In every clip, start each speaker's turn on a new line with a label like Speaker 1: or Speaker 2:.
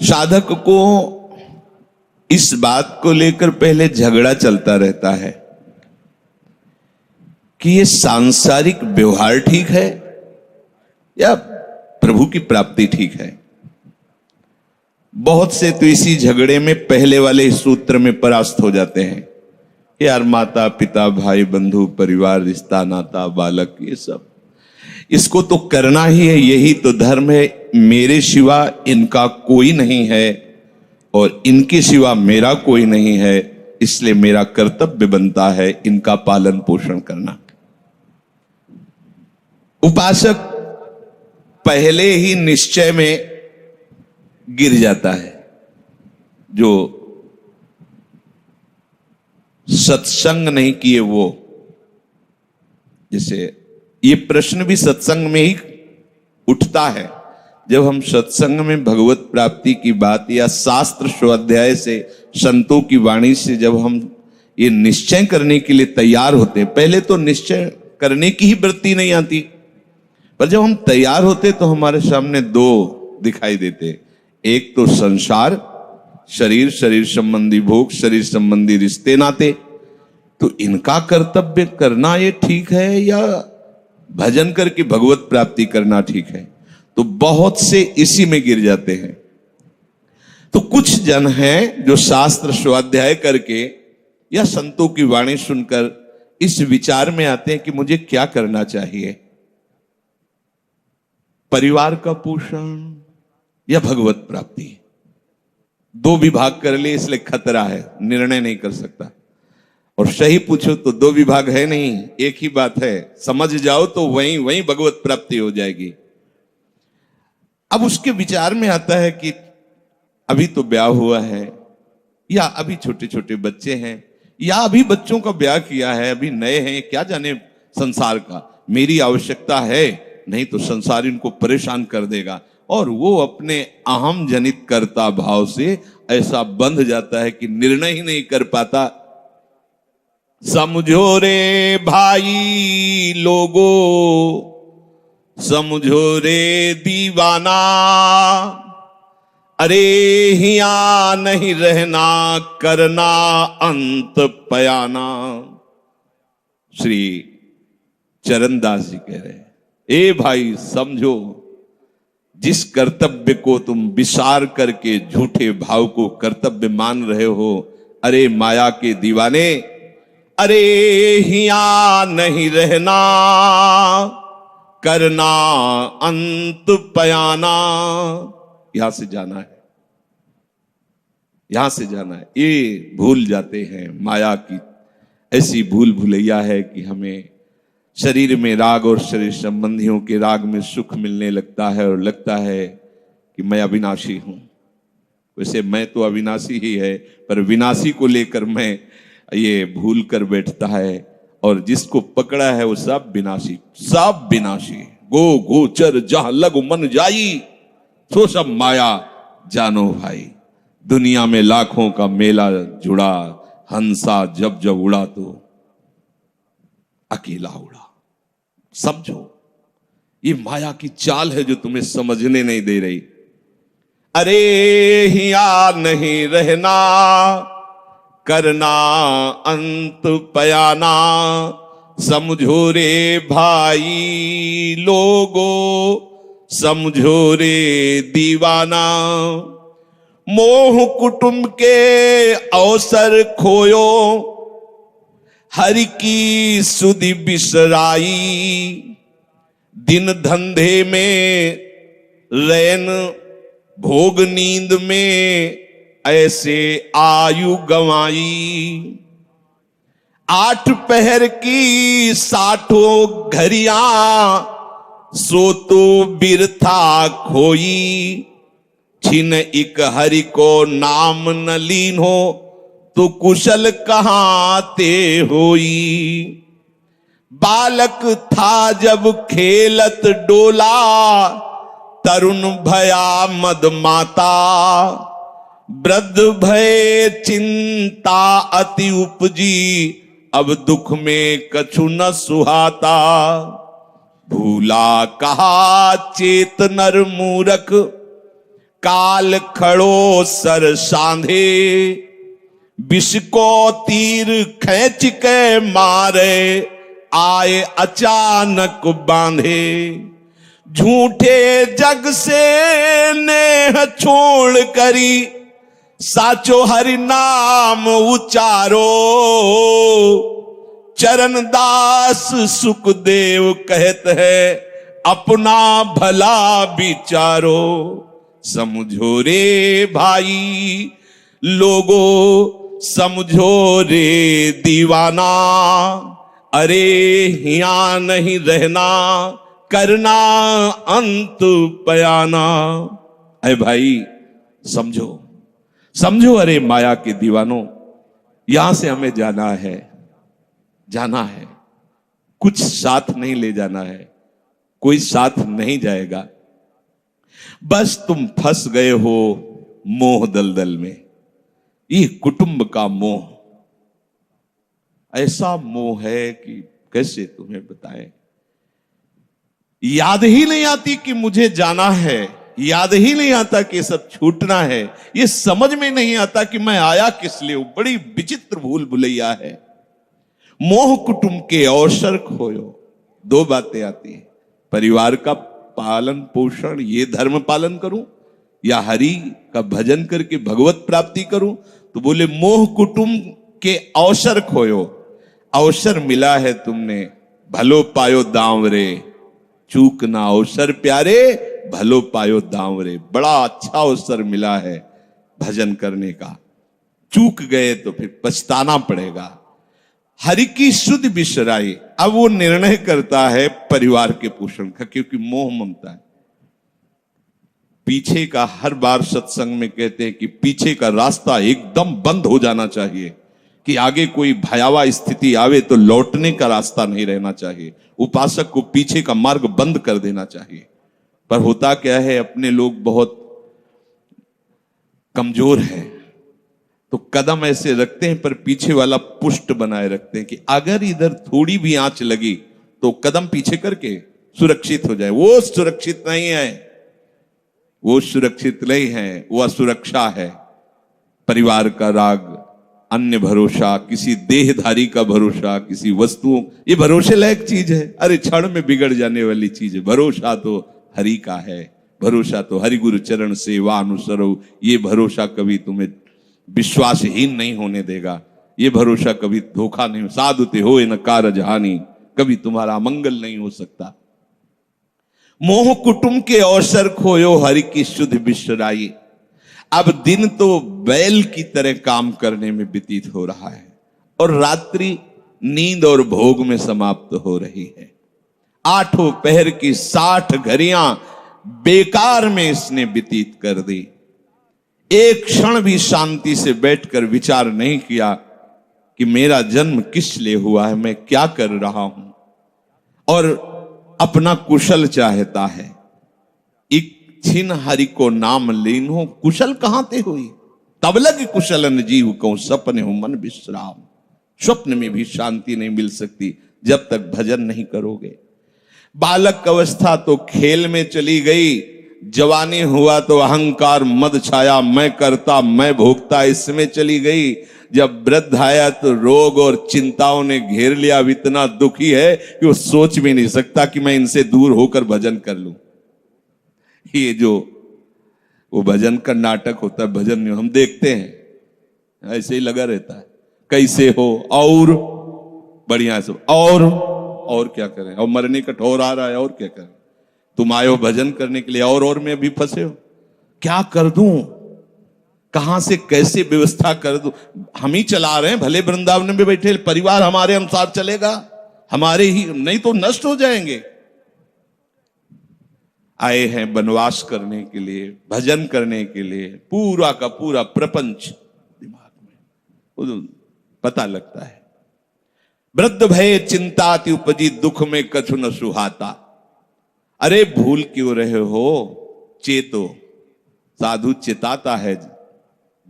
Speaker 1: साधक को इस बात को लेकर पहले झगड़ा चलता रहता है कि ये सांसारिक व्यवहार ठीक है या प्रभु की प्राप्ति ठीक है। बहुत से तो इसी झगड़े में पहले वाले सूत्र में परास्त हो जाते हैं। यार माता पिता भाई बंधु परिवार रिश्ता नाता बालक ये सब इसको तो करना ही है, यही तो धर्म है। मेरे सिवा इनका कोई नहीं है और इनके सिवा मेरा कोई नहीं है, इसलिए मेरा कर्तव्य बनता है इनका पालन पोषण करना। उपासक पहले ही निश्चय में गिर जाता है। जो सत्संग नहीं किए वो, जैसे ये प्रश्न भी सत्संग में ही उठता है। जब हम सत्संग में भगवत प्राप्ति की बात या शास्त्र स्वाध्याय से संतों की वाणी से जब हम ये निश्चय करने के लिए तैयार होते हैं, पहले तो निश्चय करने की ही वृत्ति नहीं आती, पर जब हम तैयार होते तो हमारे सामने दो दिखाई देते। एक तो संसार, शरीर, शरीर संबंधी भोग, शरीर संबंधी रिश्ते नाते, तो इनका कर्तव्य करना ये ठीक है या भजन करके भगवत प्राप्ति करना ठीक है। तो बहुत से इसी में गिर जाते हैं। तो कुछ जन हैं जो शास्त्र स्वाध्याय करके या संतों की वाणी सुनकर इस विचार में आते हैं कि मुझे क्या करना चाहिए, परिवार का पोषण या भगवत प्राप्ति। दो विभाग कर लिए इसलिए खतरा है, निर्णय नहीं कर सकता। और सही पूछो तो दो विभाग है नहीं, एक ही बात है। समझ जाओ तो वहीं वहीं भगवत प्राप्ति हो जाएगी। अब उसके विचार में आता है कि अभी तो ब्याह हुआ है या अभी छोटे छोटे बच्चे हैं या अभी बच्चों का ब्याह किया है, अभी नए हैं, क्या जाने संसार का, मेरी आवश्यकता है, नहीं तो संसार इनको परेशान कर देगा। और वो अपने अहम जनित कर्ता भाव से ऐसा बंध जाता है कि निर्णय ही नहीं कर पाता। समझो रे भाई लोगो, समझो रे दीवाना, अरे हिया नहीं रहना, करना अंत पयाना। श्री चरणदास जी कह रहे हैं, ए भाई समझो, जिस कर्तव्य को तुम विसार करके झूठे भाव को कर्तव्य मान रहे हो, अरे माया के दीवाने, अरे हिया नहीं रहना, करना अंत पयाना। यहां से जाना है, यहां से जाना है। ये भूल जाते हैं, माया की ऐसी भूल भुलैया है कि हमें शरीर में राग और शरीर संबंधियों के राग में सुख मिलने लगता है और लगता है कि मैं अविनाशी हूं। वैसे मैं तो अविनाशी ही है, पर विनाशी को लेकर मैं ये भूल कर बैठता है, और जिसको पकड़ा है वो सब विनाशी, सब विनाशी। गो गोचर जहां लगु मन जाई, सो सब माया जानो भाई। दुनिया में लाखों का मेला जुड़ा, हंसा जब जब उड़ा तो अकेला उड़ा। समझो, ये माया की चाल है जो तुम्हें समझने नहीं दे रही। अरे हिया नहीं रहना, करना अंत पयाना। समझो रे भाई लोगो, समझो रे दीवाना। मोह कुटुंब के अवसर खोयो, हरि की सुधि बिसराई। दिन धंधे में रैन, भोग नींद में ऐसे आयु गंवाई। 8 पहर की 60 घड़ियां, सो तो बिरथा खोई। छिन एक हरि को नाम न लीन हो, तो कुशल कहां ते होई। बालक था जब खेलत डोला, तरुण भया मद माता। वृद्ध भय चिंता अति उपजी, अब दुख में कछु न सुहाता। भूला कहा चेत नर मूरख, काल खड़ो सर सांधे, विष को तीर खींच के मारे, आए अचानक बांधे। झूठे जग से नेह छोड़ करी, साचो हरि नाम उचारो। चरण दास सुखदेव कहत है, अपना भला विचारो। समझो रे भाई लोगो, समझो रे दीवाना, अरे यहाँ नहीं रहना, करना अंत पयाना। अरे भाई समझो, समझो अरे माया के दीवानों, यहां से हमें जाना है, जाना है। कुछ साथ नहीं ले जाना है, कोई साथ नहीं जाएगा। बस तुम फंस गए हो मोह दलदल में। ये कुटुंब का मोह ऐसा मोह है कि कैसे तुम्हें बताएं। याद ही नहीं आती कि मुझे जाना है, याद ही नहीं आता कि सब छूटना है। ये समझ में नहीं आता कि मैं आया किस लिए। बड़ी विचित्र भूल भुलैया है। मोह कुटुंब के अवसर खोयो। दो बातें आती हैं, परिवार का पालन पोषण, ये धर्म पालन करूं या हरि का भजन करके भगवत प्राप्ति करूं। तो बोले मोह कुटुंब के अवसर खोयो। अवसर मिला है तुमने, भलो पायो दांव रे, चूक ना अवसर प्यारे, भलो पायो दांव रे। बड़ा अच्छा अवसर मिला है भजन करने का, चूक गए तो फिर पछताना पड़ेगा। हरि की शुद्ध बिसराई। अब वो निर्णय करता है परिवार के पोषण का, क्योंकि मोह ममता है। पीछे का हर बार सत्संग में कहते हैं कि पीछे का रास्ता एकदम बंद हो जाना चाहिए, कि आगे कोई भयावह स्थिति आवे तो लौटने का रास्ता नहीं रहना चाहिए। उपासक को पीछे का मार्ग बंद कर देना चाहिए। पर होता क्या है, अपने लोग बहुत कमजोर हैं, तो कदम ऐसे रखते हैं पर पीछे वाला पुष्ट बनाए रखते हैं कि अगर इधर थोड़ी भी आंच लगी तो कदम पीछे करके सुरक्षित हो जाए। वो सुरक्षित नहीं है, वो सुरक्षित नहीं है, वो असुरक्षा है। परिवार का राग, अन्य भरोसा, किसी देहधारी का भरोसा, किसी वस्तुओं, ये भरोसे लायक चीज है। अरे क्षण में बिगड़ जाने वाली चीज है। भरोसा तो हरि का है, भरोसा तो हरि गुरु चरण सेवा अनुसरो। ये भरोसा कभी तुम्हें विश्वासहीन नहीं होने देगा। ये भरोसा कभी धोखा नहीं। साधु ते होए न कारज हानि, कभी तुम्हारा मंगल नहीं हो सकता। मोह कुटुंब के अवसर खोयो, हरि की शुद्ध बिसराई। अब दिन तो बैल की तरह काम करने में व्यतीत हो रहा है और रात्रि नींद और भोग में समाप्त हो रही है। आठों पहर की 60 घड़ियां बेकार में इसने व्यतीत कर दी। एक क्षण भी शांति से बैठकर विचार नहीं किया कि मेरा जन्म किस लिए हुआ है, मैं क्या कर रहा हूं, और अपना कुशल चाहता है। एक छिन हरि को नाम लीनो, कुशल कहां ते हुई, तब लग कुशलन जीव को सपने हो मन विश्राम। स्वप्न में भी शांति नहीं मिल सकती जब तक भजन नहीं करोगे। बालक अवस्था तो खेल में चली गई, जवानी हुआ तो अहंकार मद छाया, मैं करता मैं भोगता इसमें चली गई। जब वृद्ध आया तो रोग और चिंताओं ने घेर लिया। अब इतना दुखी है कि वो सोच भी नहीं सकता कि मैं इनसे दूर होकर भजन कर लूं। ये जो वो भजन का नाटक होता है, भजन नहीं हम देखते हैं, ऐसे ही लगा रहता है। कैसे हो और बढ़िया सब, और क्या करें, और मरने का ठौर आ रहा है, और क्या करें। तुम आए हो भजन करने के लिए और में अभी फंसे हो। क्या कर दूं, कहां से कैसे व्यवस्था कर दूं। हम ही चला रहे हैं, भले वृंदावन में बैठे परिवार हमारे अनुसार चलेगा, हमारे ही, नहीं तो नष्ट हो जाएंगे। आए हैं वनवास करने के लिए, भजन करने के लिए। पूरा का पूरा प्रपंच दिमाग में पता लगता है। वृद्ध भय चिंताति उपजी, दुख में कछु न सुहाता। अरे भूल क्यों रहे हो, चेतो। साधु चिताता है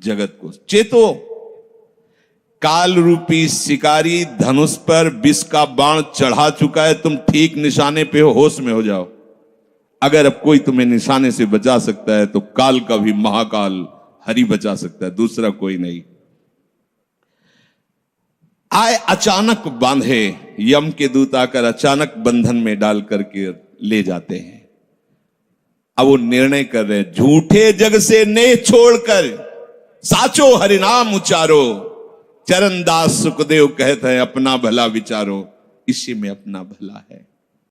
Speaker 1: जगत को, चेतो। काल रूपी शिकारी धनुष पर विष का बाण चढ़ा चुका है, तुम ठीक निशाने पे हो, होश में हो जाओ। अगर अब कोई तुम्हें निशाने से बचा सकता है तो काल का भी महाकाल हरि बचा सकता है, दूसरा कोई नहीं। आए अचानक बांधे, यम के दूत आकर अचानक बंधन में डाल करके ले जाते हैं। अब वो निर्णय कर रहे हैं, झूठे जग से नेह छोड़कर साचो हरिनाम उचारो। चरणदास सुखदेव कहते हैं अपना भला विचारो, इसी में अपना भला है।